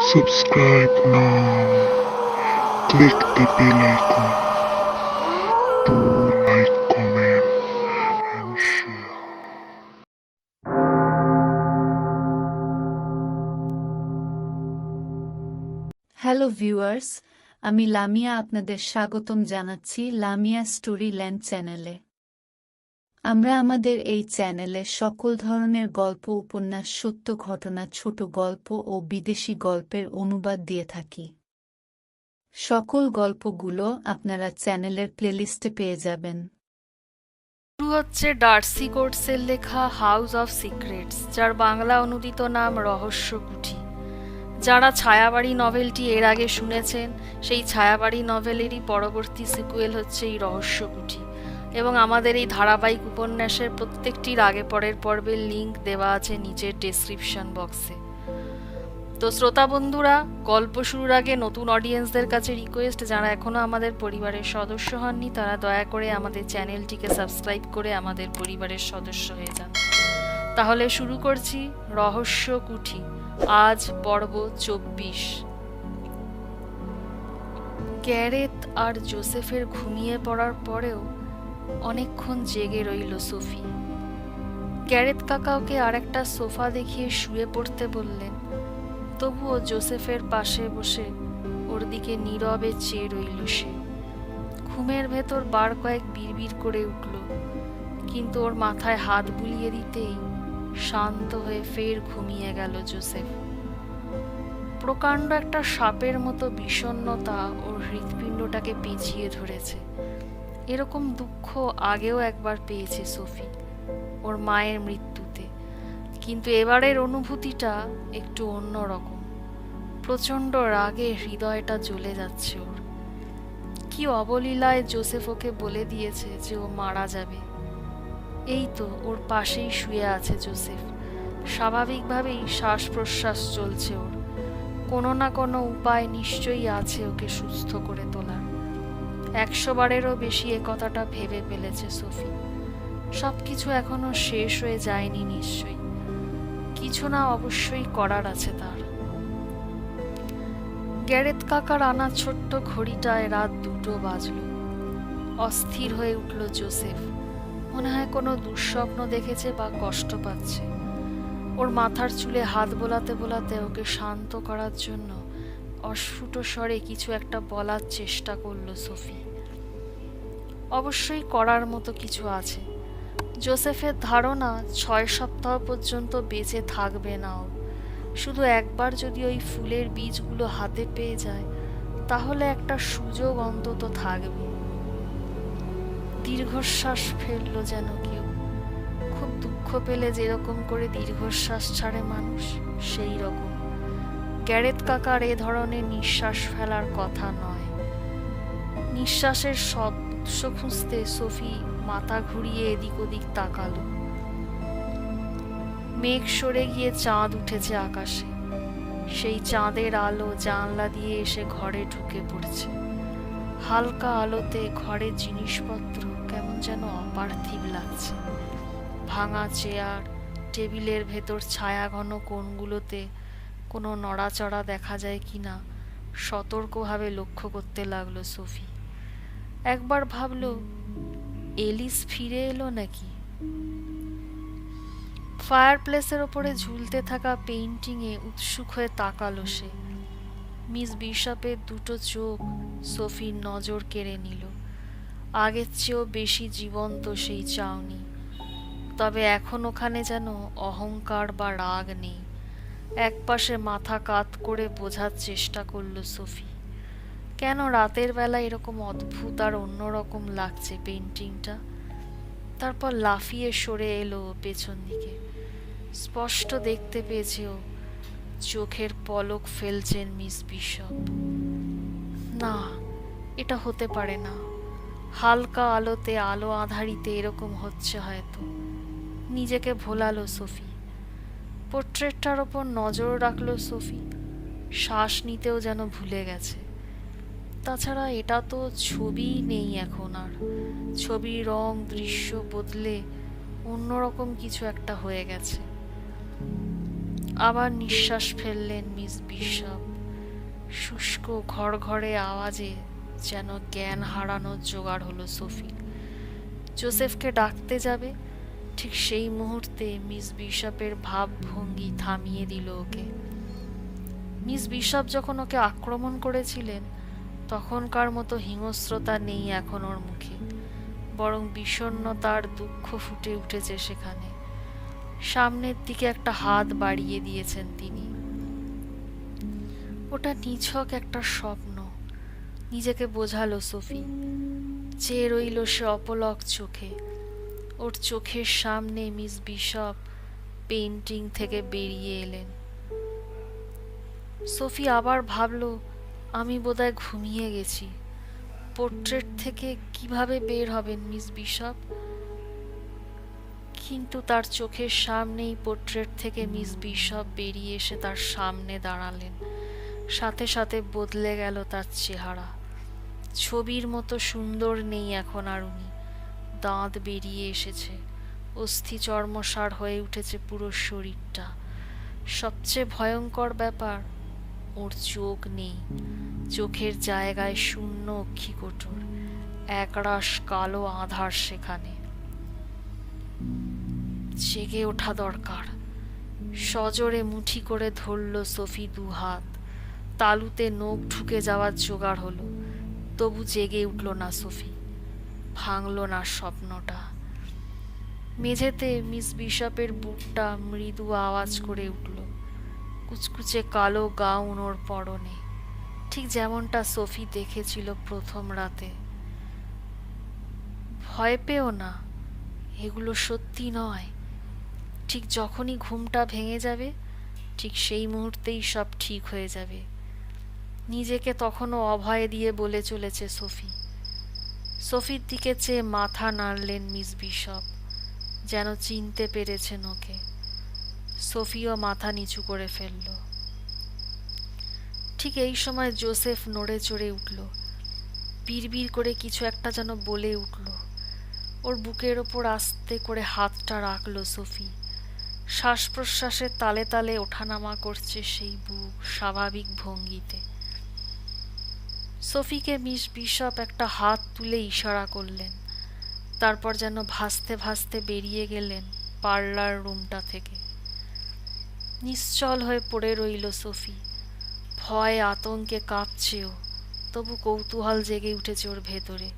Subscribe now. Click the bell icon. Do like, comment, and share. Hello viewers, আমি লামিয়া আপনাদের স্বাগতম জানাচ্ছি Lamia story land চ্যানেলে। আমরা আমাদের এই চ্যানেলে সকল ধরনের গল্প, উপন্যাস, সত্য ঘটনা, ছোট গল্প ও বিদেশি গল্পের অনুবাদ দিয়ে থাকি। সকল গল্পগুলো আপনারা চ্যানেলের প্লেলিস্টে পেয়ে যাবেন। শুরু হচ্ছে ডার্সি কোটসের লেখা হাউস অফ সিক্রেটস, যার বাংলা অনুদিত নাম রহস্য কুঠি। যারা ছায়াবাড়ি নভেলটি এর আগে শুনেছেন, সেই ছায়াবাড়ি নভেলেরই পরবর্তী সিকুয়েল হচ্ছে এই রহস্য কুঠি, এবং আমাদের এই ধারাবাহিক উপন্যাসের প্রত্যেকটির আগে পরের পর্বের লিঙ্ক দেওয়া আছে নিচের ডেসক্রিপশন বক্সে। তো শ্রোতা বন্ধুরা, গল্প শুরুর আগে নতুন অডিয়েন্সদের কাছে রিকোয়েস্ট, যারা এখনও আমাদের পরিবারের সদস্য হননি তারা দয়া করে আমাদের চ্যানেলটিকে সাবস্ক্রাইব করে আমাদের পরিবারের সদস্য হয়ে যান। তাহলে শুরু করছি রহস্য কুঠি, আজ পর্ব 24। গ্যারেথ আর জোসেফের ঘুমিয়ে পড়ার পরেও অনেকক্ষণ জেগে রইল সোফি। গ্যারেথ কাকা ওকে আর একটা সোফা দেখিয়ে শুয়ে পড়তে বললেন, তবুও জোসেফের পাশে বসে ওর দিকে নীরবে চেয়ে রইল সে। ঘুমের ভেতর বার কয়েক বিড়বিড় করে উঠল, কিন্তু ওর মাথায় হাত বুলিয়ে দিতেই শান্ত হয়ে ফের ঘুমিয়ে গেল জোসেফ। প্রকাণ্ড একটা সাপের মতো বিষণ্ণতা ওর হৃৎপিণ্ডটাকে পেঁচিয়ে ধরেছে। এরকম দুঃখ আগেও একবার পেয়েছে সোফি, ওর মায়ের মৃত্যুতে, কিন্তু এবারের অনুভূতিটা একটু অন্যরকম। প্রচণ্ড রাগে হৃদয়টা জ্বলে যাচ্ছে ওর। কি অবলীলায় জোসেফ ওকে বলে দিয়েছে যে ও মারা যাবে। এই তো ওর পাশেই শুয়ে আছে জোসেফ, স্বাভাবিকভাবেই শ্বাস প্রশ্বাস চলছে ওর। কোনো না কোনো উপায় নিশ্চয়ই আছে ওকে সুস্থ করে তোলার। 100 বারেরও বেশি এ কথাটা ভেবে ফেলেছে সোফি। সবকিছু এখনো শেষ হয়ে যায়নি নিশ্চয়ই, কিছু না অবশ্যই করার আছে তার। গ্যারেথ কাকার আনা ছোট্ট ঘড়িটায় রাত 2টো বাজল। অস্থির হয়ে উঠল জোসেফ, মনে হয় কোনো দুঃস্বপ্ন দেখেছে বা কষ্ট পাচ্ছে। ওর মাথার চুলে হাত বোলাতে বোলাতে ওকে শান্ত করার জন্য অস্ফুট স্বরে কিছু একটা বলার চেষ্টা করল সোফি। অবশ্যই করার মতো কিছু আছে। জোসেফের ধারণা 6 সপ্তাহ পর্যন্ত বেঁচে থাকবে না ও। শুধু একবার যদি ওই ফুলের বীজগুলো হাতে পেয়ে যায়, তাহলে একটা সুযোগ অন্তত থাকবে। দীর্ঘশ্বাস ফেললো যেন কেউ। খুব দুঃখ পেলে যেরকম করে দীর্ঘশ্বাস ছাড়ে মানুষ, সেই রকম। গ্যারেথ কাকার এ ধরনের নিঃশ্বাস ফেলার কথা নয়। নিঃশ্বাসের উৎস খুঁজতে সোফি মাথা ঘুরিয়ে এদিক ওদিক তাকালো। মেঘ সরে গিয়ে চাঁদ উঠেছে আকাশে। সেই চাঁদের আলো জানলা দিয়ে এসে ঘরে ঢুকে পড়ছে। হালকা আলোতে ঘরের জিনিসপত্র কেমন যেন অপার্থিব লাগছে। ভাঙা চেয়ার, টেবিলের ভেতর ছায়া ঘন কোণগুলোতে কোনো নড়াচড়া দেখা যায় কিনা সতর্কভাবে লক্ষ্য করতে লাগলো সোফি। একবার ভাবলো, এলিস ফিরে এলো নাকি। ফায়ারপ্লেসের ওপরে ঝুলতে থাকা পেইন্টিংয়ে উৎসুক হয়ে তাকালো সে। মিস বিশপের 2টো চোখ সোফির নজর কেড়ে নিল। আগের চেয়েও বেশি জীবন্ত সেই চাউনি, তবে এখন ওখানে যেন অহংকার বা রাগ নেই। একপাশে মাথা কাত করে বোঝার চেষ্টা করলো সোফি, কেন রাতের বেলা এরকম অদ্ভুত আর অন্যরকম লাগছে পেইন্টিংটা। তারপর লাফিয়ে সরে এলো পেছন দিকে। স্পষ্ট দেখতে পেয়েছে ও চোখের পলক ফেলছেন মিস বিশপ। না, এটা হতে পারে না। হালকা আলোতে, আলো আঁধারিতে এরকম হচ্ছে হয়তো। নিজেকে ভোলালো সোফি। পোর্ট্রেটটার ওপর নজর রাখলো সোফি। শ্বাস নিতেও যেন ভুলে গেছে। তাছাড়া এটা তো ছবিই নেই এখন আর। ছবির রং, দৃশ্য বদলে অন্যরকম কিছু একটা হয়ে গেছে। আবার নিঃশ্বাস ফেললেন মিস বিশপ। শুষ্ক ঘড়ঘড়ে আওয়াজে যেন জ্ঞান হারানোর জোগাড় হলো সোফি। জোসেফকে ডাকতে যাবে, ঠিক সেই মুহূর্তে মিস বিশপের ভাবভঙ্গি থামিয়ে দিল ওকে। মিস বিশপ যখন ওকে আক্রমণ করেছিলেন তখনকার মতো হিংস্রতা নেই এখন ওর মুখে, বরং বিষণ্ণতার দুঃখ ফুটে উঠেছে সেখানে। সামনের দিকে একটা হাত বাড়িয়ে দিয়েছেন তিনি। ওটা নিছক একটা স্বপ্ন, নিজেকে বোঝালো সোফি। চেয়ে রইল সে অপলক চোখে। ওর চোখের সামনে মিস বিশপ পেইন্টিং থেকে বেরিয়ে এলেন। সোফি আবার ভাবল, আমি বোধহয় ঘুমিয়ে গেছি। পোর্ট্রেট থেকে কিভাবে বের হবেন মিস বিশপ? কিন্তু তার চোখের সামনেই পোর্ট্রেট থেকে মিস বিশপ বেরিয়ে এসে তার সামনে দাঁড়ালেন। সাথে সাথে বদলে গেল তার চেহারা। ছবির মতো সুন্দর নেই এখন আর উনি। দাঁত বেরিয়ে এসেছে, অস্থি চর্মসার হয়ে উঠেছে পুরো শরীরটা। সবচেয়ে ভয়ঙ্কর ব্যাপার, ওর চোখ নেই। চোখের জায়গায় শূন্য অক্ষিকোটর, একরাশ কালো আধার সেখানে। জেগে ওঠা দরকার। সজোরে মুঠি করে ধরল সোফি দুহাত। তালুতে নখ ঢুকে যাওয়ার জোগাড় হলো, তবু জেগে উঠল না সোফি। ভাঙল না স্বপ্নটা। মেঝেতে মিস বিশপের বুকটা মৃদু আওয়াজ করে উঠল। কুচকুচে কালো গাউন ওর পরনে, ঠিক যেমনটা সোফি দেখেছিল প্রথম রাতে। ভয় পেও না, এগুলো সত্যি নয়। ঠিক যখনই ঘুমটা ভেঙে যাবে, ঠিক সেই মুহূর্তেই সব ঠিক হয়ে যাবে। নিজেকে তখনও অভয় দিয়ে বলে চলেছে সোফি। সোফির দিকে চেয়ে মাথা নাড়লেন মিস বিশপ, যেন চিনতে পেরেছেন ওকে। সোফিও মাথা নিচু করে ফেলল। ঠিক এই সময় জোসেফ নড়ে চড়ে উঠল। বিড়বিড় করে কিছু একটা যেন বলে উঠল। ওর বুকের ওপর আস্তে করে হাতটা রাখল সোফি। শ্বাস প্রশ্বাসের তালে তালে ওঠানামা করছে সেই বুক স্বাভাবিক ভঙ্গিতে। সোফিকে মিস বিশপ একটা হাত তুলে ইশারা করলেন। তারপর যেন ভাসতে ভাসতে বেরিয়ে গেলেন পার্লার রুমটা থেকে। নিশ্চল হয়ে পড়ে রইল সোফি। ভয় আতঙ্কে কাঁপছেও, তবু কৌতূহল জেগে উঠেছে ওর ভেতরে।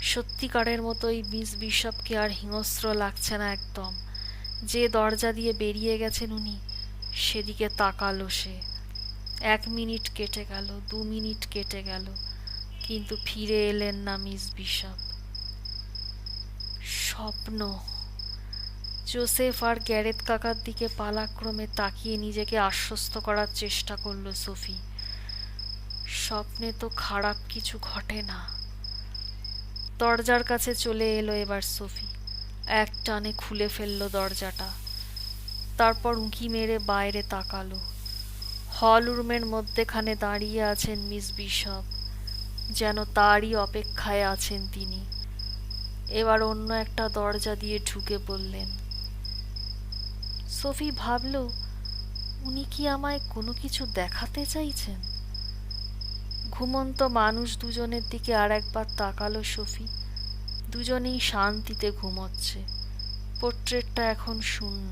সত্যিকারের মতোই মিস বিশপকে আর হিংস্র লাগছে না একদম। যে দরজা দিয়ে বেরিয়ে গেছেন উনি, সেদিকে তাকালো সে। 1 মিনিট কেটে গেল, 2 মিনিট কেটে গেল, কিন্তু ফিরে এলেন না মিস বিশপ। স্বপ্ন। জোসেফ আর গ্যারেথ কাকার দিকে পালাক্রমে তাকিয়ে নিজেকে আশ্বস্ত করার চেষ্টা করল সোফি। স্বপ্নে তো খারাপ কিছু ঘটে না। দরজার কাছে চলে এলো এবার সোফি। এক টানে খুলে ফেলল দরজাটা। তারপর উঁকি মেরে বাইরে তাকালো। হল রুমের মধ্যেখানে দাঁড়িয়ে আছেন মিস বিশপ, যেন তারই অপেক্ষায় আছেন তিনি। এবার অন্য একটা দরজা দিয়ে ঢুকে পড়লেন। সোফি ভাবল, উনি কি আমায় কোনো কিছু দেখাতে চাইছেন? ঘুমন্ত মানুষ দুজনের দিকে আর একবার তাকালো সোফি। দুজনেই শান্তিতে ঘুমোচ্ছে। পোর্ট্রেটটা এখন শূন্য।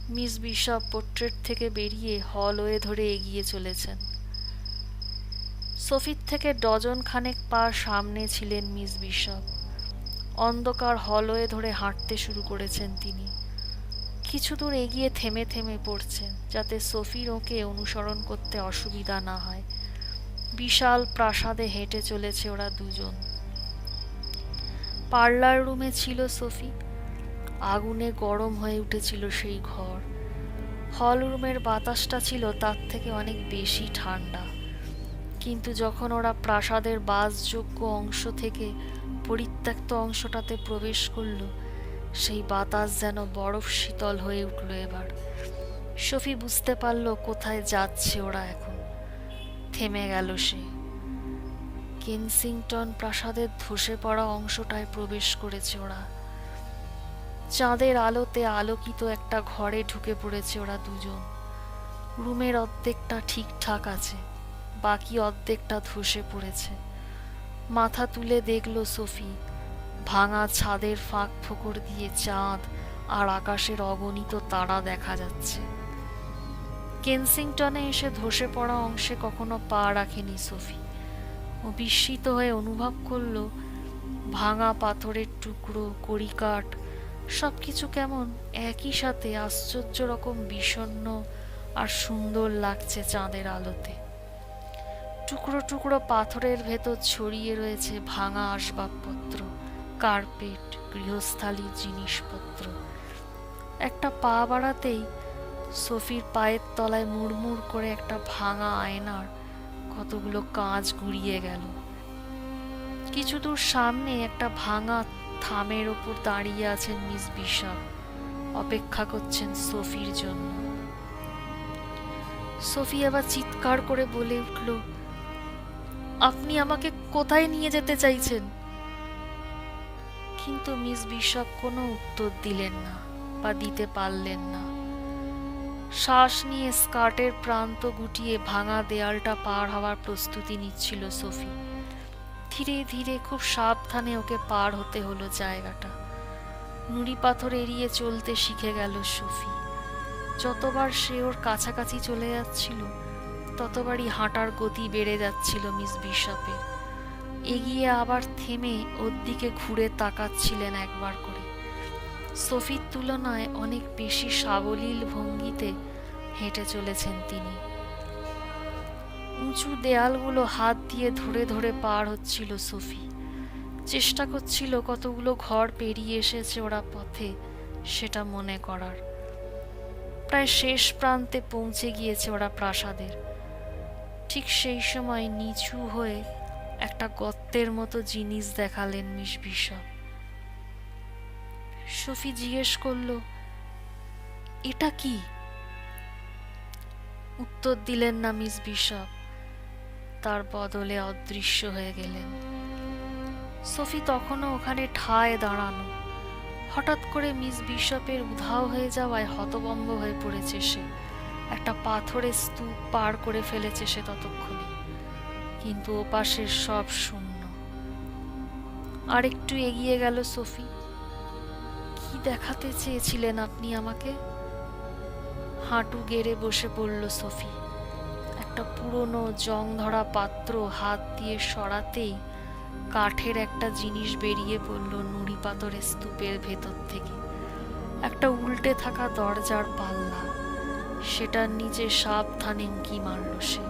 মিস বিশপ পোর্ট্রেট থেকে বেরিয়ে হলওয়ে ধরে এগিয়ে চলেছেন। সোফির থেকে ডজন খানেক পা সামনে ছিলেন মিস বিশপ। অন্ধকার হলওয়ে ধরে হাঁটতে শুরু করেছেন তিনি। কিছু দূর এগিয়ে থেমে থেমে পড়ছেন, যাতে সোফির ওকে অনুসরণ করতে অসুবিধা না হয়। বিশাল প্রাসাদে হেঁটে চলেছে ওরা দুজন। পার্লার রুমে ছিল সোফি। আগুনে গরম হয়ে উঠেছিল সেই ঘর। হল রুমের বাতাসটা ছিল তার থেকে অনেক বেশি ঠান্ডা। কিন্তু যখন ওরা প্রাসাদের বাসযোগ্য অংশ থেকে পরিত্যক্ত অংশটাতে প্রবেশ করল, সেই বাতাস যেন বরফ শীতল হয়ে উঠল এবার। সোফি বুঝতে পারল কোথায় যাচ্ছে ওরা এখন। থেমে গেল সে। কেনসিংটন প্রাসাদের ধসে পড়া অংশটায় প্রবেশ করেছে ওরা। চাঁদের আলোতে আলোকিত একটা ঘরে ঢুকে পড়েছে ওরা দুজন। রুমের অর্ধেকটা ঠিকঠাক আছে, বাকি অর্ধেকটা ধসে পড়েছে। মাথা তুলে দেখল সোফি, ভাঙা ছাদের ফাঁক ফোকর দিয়ে চাঁদ আর আকাশের অগণিত তারা দেখা যাচ্ছে। কেনসিংটনে এসে ধসে পড়া অংশে কখনো পা রাখেনি সোফি। ও বিস্মিত হয়ে অনুভব করল ভাঙা পাথরের টুকরো, কড়িকাঠ সবকিছু কেমন একই সাথে আশ্চর্য রকম বিষণ্ণ আর সুন্দর লাগছে চাঁদের আলোতে। টুকরো টুকরো পাথরের ভেতর ছড়িয়ে রয়েছে ভাঙা আসবাবপত্র, কার্পেট, গৃহস্থালির জিনিসপত্র। একটা পা বাড়াতেই সোফির পায়ের তলায় মুড়মুড় করে একটা ভাঙা আয়নার কতগুলো কাঁচ গুড়িয়ে গেল। কিছু দূর সামনে একটা ভাঙা থামের ওপর দাঁড়িয়ে আছেন মিস বিশপ, অপেক্ষা করছেন সোফির জন্য। সোফি আবার চিৎকার করে বলে উঠল, আপনি আমাকে কোথায় নিয়ে যেতে চাইছেন? কিন্তু মিস বিশপ কোনো উত্তর দিলেন না বা দিতে পারলেন না। শ্বাস নিয়ে স্কার্টের প্রান্ত গুটিয়ে ভাঙা দেয়ালটা পার হওয়ার প্রস্তুতি নিচ্ছিল সোফি। ধীরে ধীরে খুব সাবধানে ওকে পার হতে হলো জায়গাটা। নুড়ি পাথর এড়িয়ে চলতে শিখে গেল সোফি। যতবার সে ওর কাছাকাছি চলে যাচ্ছিল ততবারই হাঁটার গতি বেড়ে যাচ্ছিল মিস বিশপের। এগিয়ে আবার থেমে ওর দিকে ঘুরে তাকাচ্ছিলেন একবার করে। সোফির তুলনায় অনেক বেশি সাবলীল ভঙ্গিতে হেঁটে চলেছেন তিনি। উঁচু দেয়ালগুলো হাত দিয়ে ধরে ধরে পার হচ্ছিল সোফি। চেষ্টা করছিল কতগুলো ঘর পেরিয়ে এসেছে ওরা পথে সেটা মনে করার। প্রায় শেষ প্রান্তে পৌঁছে গিয়েছে ওরা প্রাসাদের। ঠিক সেই সময় নিচু হয়ে একটা গর্তের মতো জিনিস দেখালেন মিস বিশপ। সোফি জিজ্ঞেস করল, এটা কি? উত্তর দিলেন না মিস বিশপ, তার বদলে অদৃশ্য হয়ে গেলেন। সোফি তখনও ওখানে ঠায় দাঁড়ানো। হঠাৎ করে মিস বিশপের উধাও হয়ে যাওয়ায় হতভম্ব হয়ে পড়েছে সে। একটা পাথরের স্তূপ পার করে ফেলেছে সে ততক্ষণে, কিন্তু ওপাশের সব শূন্য। আর একটু এগিয়ে গেল সোফি। কি দেখাতে চেয়েছিলেন আপনি আমাকে? হাঁটু গেড়ে বসে পড়ল সোফি। একটা পুরনো জং ধরা পাত্র হাত দিয়ে সরাতেই কাঠের একটা জিনিস বেরিয়ে পড়ল নুড়ি পাথরের স্তূপের ভেতর থেকে। একটা উল্টে থাকা দরজার পাল্লা, সেটার নিচে সাবধানে উঁকি মারল সে।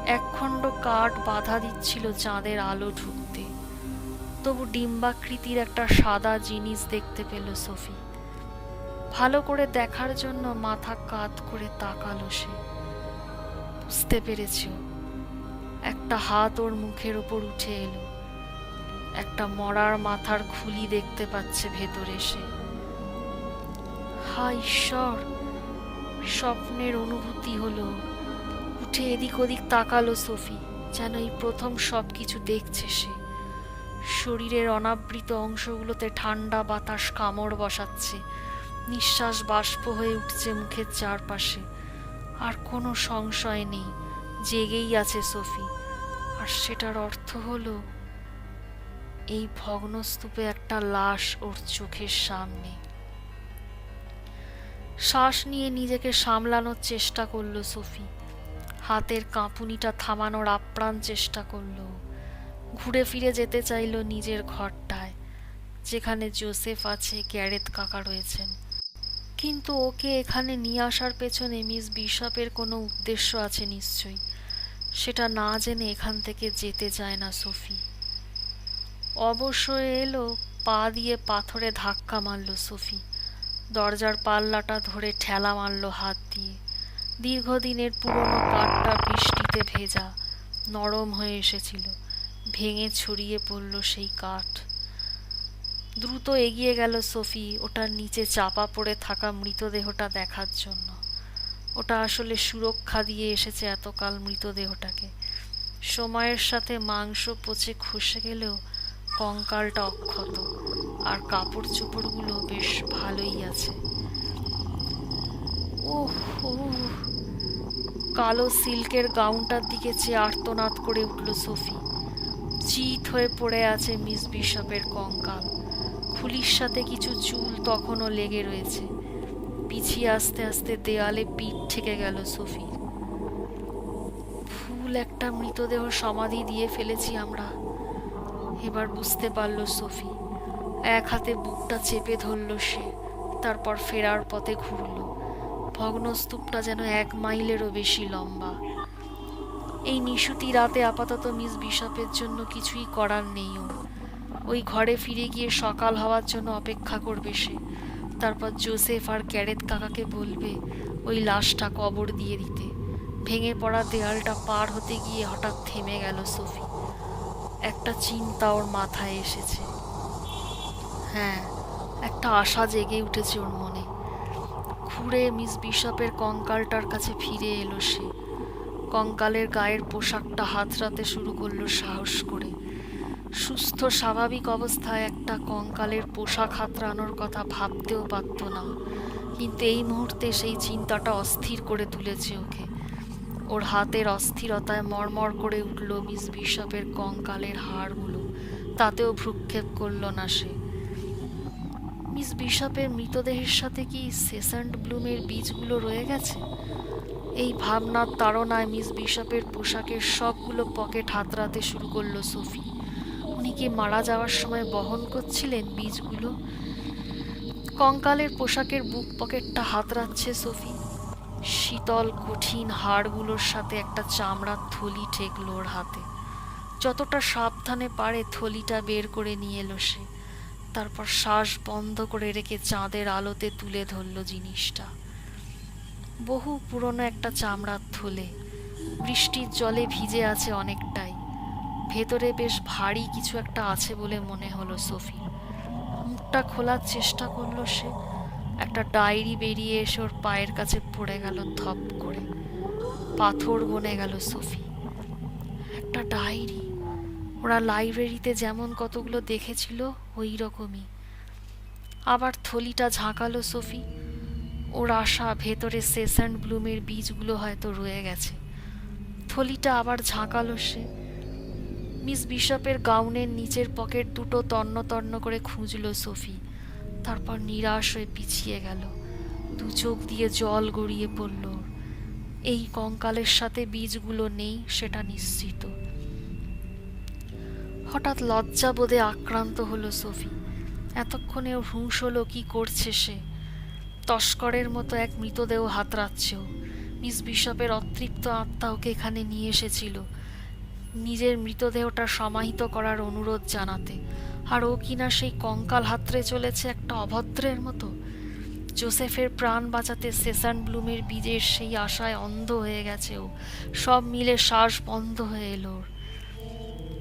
একখণ্ড কাঠ বাধা দিচ্ছিল চাঁদের আলো ঢুকতে। তবু ডিম্বাকৃতির একটা সাদা জিনিস দেখতে পেল সোফি। ভালো করে দেখার জন্য মাথা কাত করে তাকালো সে। বুঝতে পেরেছে একটা হাত ওর মুখের ওপর উঠে এলো। একটা মরার মাথার খুলি দেখতে পাচ্ছে ভেতরে সে। হায় ঈশ্বর! স্বপ্নের অনুভূতি হলো। উঠে এদিক ওদিক তাকালো সোফি, যেন এই প্রথম সবকিছু দেখছে সে। শরীরের অনাবৃত অংশগুলোতে ঠান্ডা বাতাস কামড় বসাচ্ছে। নিঃশ্বাস বাষ্প হয়ে উঠছে মুখের চারপাশে। আর কোনো সংশয় নেই, জেগেই আছে সোফি। আর সেটার অর্থ হলো এই ভগ্নস্তূপে একটা লাশ ওর চোখের সামনে। শ্বাস নিয়ে নিজেকে সামলানোর চেষ্টা করলো সোফি। হাতের কাঁপুনিটা থামানোর আপ্রাণ চেষ্টা করলো। ঘুরে ফিরে যেতে চাইলো নিজের ঘরটায়, যেখানে জোসেফ আছে, গ্যারেথ কাকা রয়েছেন। কিন্তু ওকে এখানে নিয়ে আসার পেছনে মিস বিশপের কোনো উদ্দেশ্য আছে নিশ্চয়ই। সেটা না জেনে এখান থেকে যেতে চায় না সোফি। অবশ্যই এলো, পা দিয়ে পাথরে ধাক্কা মারল সোফি। দরজার পাল্লাটা ধরে ঠেলা মারল হাত দিয়ে। দীর্ঘদিনের পুরনো কাঠটা বৃষ্টিতে ভেজা, নরম হয়ে এসেছিল। ভেঙে ছড়িয়ে পড়ল সেই কাঠ। দ্রুত এগিয়ে গেল সোফি ওটার নিচে চাপা পড়ে থাকা মৃতদেহটা দেখার জন্য। ওটা আসলে সুরক্ষা দিয়ে এসেছে এতকাল মৃতদেহটাকে। সময়ের সাথে মাংস পচে খসে গেলেও কঙ্কালটা অক্ষত, আর কাপড় চোপড়গুলো বেশ ভালোই আছে। ওহ, কালো সিল্কের গাউনটার দিকে চেয়ে আর্তনাদ করে উঠল সোফি। চিত হয়ে পড়ে আছে মিস বিশপের কঙ্কাল। খুলির সাথে কিছু চুল তখনও লেগে রয়েছে। পিছিয়ে আস্তে আস্তে দেয়ালে পিঠ ঠেকে গেল সোফি। ভুল একটা মৃতদেহ সমাধি দিয়ে ফেলেছি আমরা, এবার বুঝতে পারল সোফি। এক হাতে বুকটা চেপে ধরল সে, তারপর ফেরার পথে ঘুরল। ভগ্নস্তূপটা যেন 1 মাইলেরও বেশি লম্বা। এই নিশুতি রাতে আপাতত মিস বিশপের জন্য কিছুই করার নেই ওর। ওই ঘরে ফিরে গিয়ে সকাল হওয়ার জন্য অপেক্ষা করবে সে। তারপর জোসেফ আর গ্যারেথ কাকাকে বলবে ওই লাশটা কবর দিয়ে দিতে। ভেঙে পড়া দেয়ালটা পার হতে গিয়ে হঠাৎ থেমে গেল সোফি। একটা চিন্তা ওর মাথায় এসেছে। হ্যাঁ, একটা আশা জেগে উঠেছে ওর মনে। ঘুরে মিস বিশপের কঙ্কালটার কাছে ফিরে এলো সে। কঙ্কালের গায়ের পোশাকটা হাতড়াতে শুরু করলো সাহস করে। সুস্থ স্বাভাবিক অবস্থায় একটা কঙ্কালের পোশাক হাতড়ানোর কথা ভাবতেও পারত না, কিন্তু এই মুহূর্তে সেই চিন্তাটা অস্থির করে তুলেছে ওকে। ওর হাতের অস্থিরতায় মরমর করে উঠল মিস বিশপের কঙ্কালের হাড়গুলো। তাতেও ভ্রুক্ষেপ করল না সে। মিস বিশপের মৃতদেহের সাথে কি সেসান্ট ব্লুমের বীজগুলো রয়ে গেছে? এই ভাবনার তাড়নায় মিস বিশপের পোশাকের সবগুলো পকেট হাতড়াতে শুরু করলো সোফি। উনি কি মারা যাওয়ার সময় বহন করছিলেন বীজগুলো? কঙ্কালের পোশাকের বুক পকেটটা হাতড়াচ্ছে সোফি। শীতল কঠিন হাড়গুলোর সাথে একটা চামড়ার থলি ঠেকলো ওর হাতে। যতটা সাবধানে পারে থলিটা বের করে নিয়ে এলো সে। তারপর শ্বাস বন্ধ করে রেখে চাঁদের আলোতে তুলে ধরল জিনিসটা। বহু পুরনো একটা চামড়ার থলে, বৃষ্টির জলে ভিজে আছে অনেকটাই। ভেতরে বেশ ভারী কিছু একটা আছে বলে মনে হলো সোফি। মুখটা খোলার চেষ্টা করলো সে। একটা ডায়েরি বেরিয়ে এসে ওর পায়ের কাছে পড়ে গেল ধপ করে। পাথর বনে গেল সোফি। একটা ডায়েরি, ওরা লাইব্রেরিতে যেমন কতগুলো দেখেছিল ওই রকমই। আবার থলিটা ঝাঁকালো সোফি। ওর আশা ভেতরে সেসান্ট ব্লুমের বীজগুলো হয়তো রয়ে গেছে। থলিটা আবার ঝাঁকালো সে। মিস বিশপের গাউনের নিচের পকেট দুটো তন্ন তন্ন করে খুঁজল সোফি। তারপর নিরাশ হয়ে পিছিয়ে গেল। 2 চোখ দিয়ে জল গড়িয়ে পড়ল। এই কঙ্কালের সাথে বীজগুলো নেই সেটা নিশ্চিত। হঠাৎ লজ্জাবোধে আক্রান্ত হলো সোফি। এতক্ষণে ওর হুঁশ হলো কি করছে সে। তস্করের মতো এক মৃতদেহ হাতড়াচ্ছেও। মিস বিশপের অতৃপ্ত আত্মা ওকে এখানে নিয়ে এসেছিল নিজের মৃতদেহটা সমাহিত করার অনুরোধ জানাতে, আর ও কিনা সেই কঙ্কাল হাতড়ে চলেছে একটা অভদ্রের মতো। জোসেফের প্রাণ বাঁচাতে সেসান্ট ব্লুমের বীজের সেই আশায় অন্ধ হয়ে গেছে ও। সব মিলে শ্বাস বন্ধ হয়ে এলো ওর।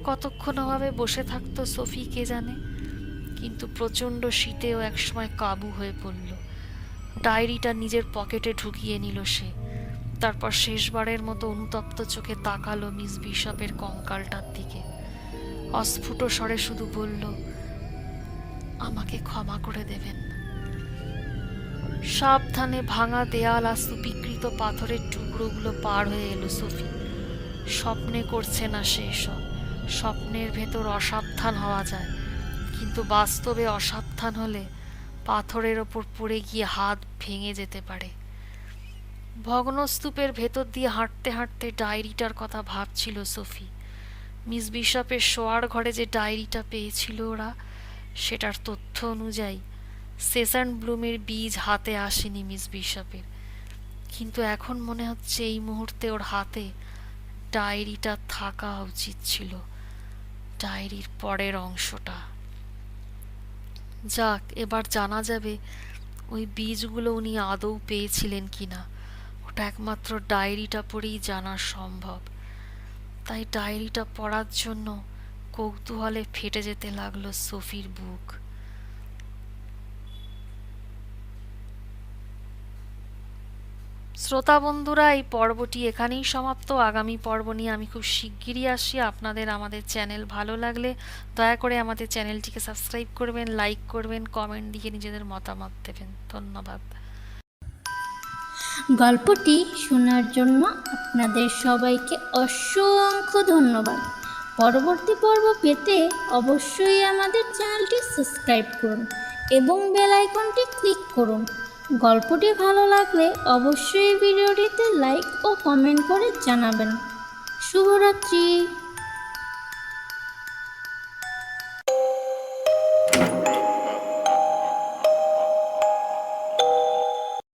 কতক্ষণ ওভাবে বসে থাকতো সোফি কে জানে, কিন্তু প্রচণ্ড শীতেও একসময় কাবু হয়ে পড়ল। ডায়েরিটা নিজের পকেটে ঢুকিয়ে নিল সে। তারপর শেষবারের মতো অনুতপ্ত চোখে তাকালো মিস বিশপের কঙ্কালটার দিকে। অস্ফুট স্বরে শুধু বলল, আমাকে ক্ষমা করে দেবেন। সাবধানে ভাঙা দেয়াল আর সুবিকৃত পাথরের টুকরোগুলো পার হয়ে এলো সোফি। স্বপ্নে করছে না সে এসব। স্বপ্নের ভেতর অসাবধান হওয়া যায়, কিন্তু বাস্তবে অসাবধান হলে পাথরের ওপর পড়ে গিয়ে হাত ভেঙে যেতে পারে। ভগ্নস্তূপের ভেতর দিয়ে হাঁটতে হাঁটতে ডায়েরিটার কথা ভাবছিল সোফি। মিস বিশপের শোয়ার ঘরে যে ডায়েরিটা পেয়েছিল ওরা, সেটার তথ্য অনুযায়ী সেসান্ট ব্লুমের বীজ হাতে আসেনি মিস বিশপের। কিন্তু এখন মনে হচ্ছে এই মুহূর্তে ওর হাতে ডায়েরিটা থাকা উচিত ছিল, ডায়েরির পরের অংশটা। যাক, এবার জানা যাবে ওই বীজগুলো উনি আদৌ পেয়েছিলেন কিনা। ওটা একমাত্র ডায়েরিটা পড়েই জানা সম্ভব। তাই ডায়েরিটা পড়ার জন্য কৌতূহলে ফেটে যেতে লাগলো সোফির বুক। শ্রোতা বন্ধুরা, এই পর্বটি এখানেই সমাপ্ত। আগামী পর্ব নিয়ে আমি খুব শিগগিরই আসছি। আপনাদের আমাদের চ্যানেল ভালো লাগলে দয়া করে আমাদের চ্যানেলটিকে সাবস্ক্রাইব করবেন, লাইক করবেন, কমেন্ট দিয়ে নিজেদের মতামত দেবেন। ধন্যবাদ। গল্পটি শোনার জন্য আপনাদের সবাইকে অসংখ্য ধন্যবাদ। পরবর্তী পর্ব পেতে অবশ্যই আমাদের চ্যানেলটি সাবস্ক্রাইব করুন এবং বেল আইকনটি ক্লিক করুন। গল্পটি ভালো লাগলে অবশ্যই ভিডিওটিতে লাইক ও কমেন্ট করে জানাবেন। শুভরাত্রি।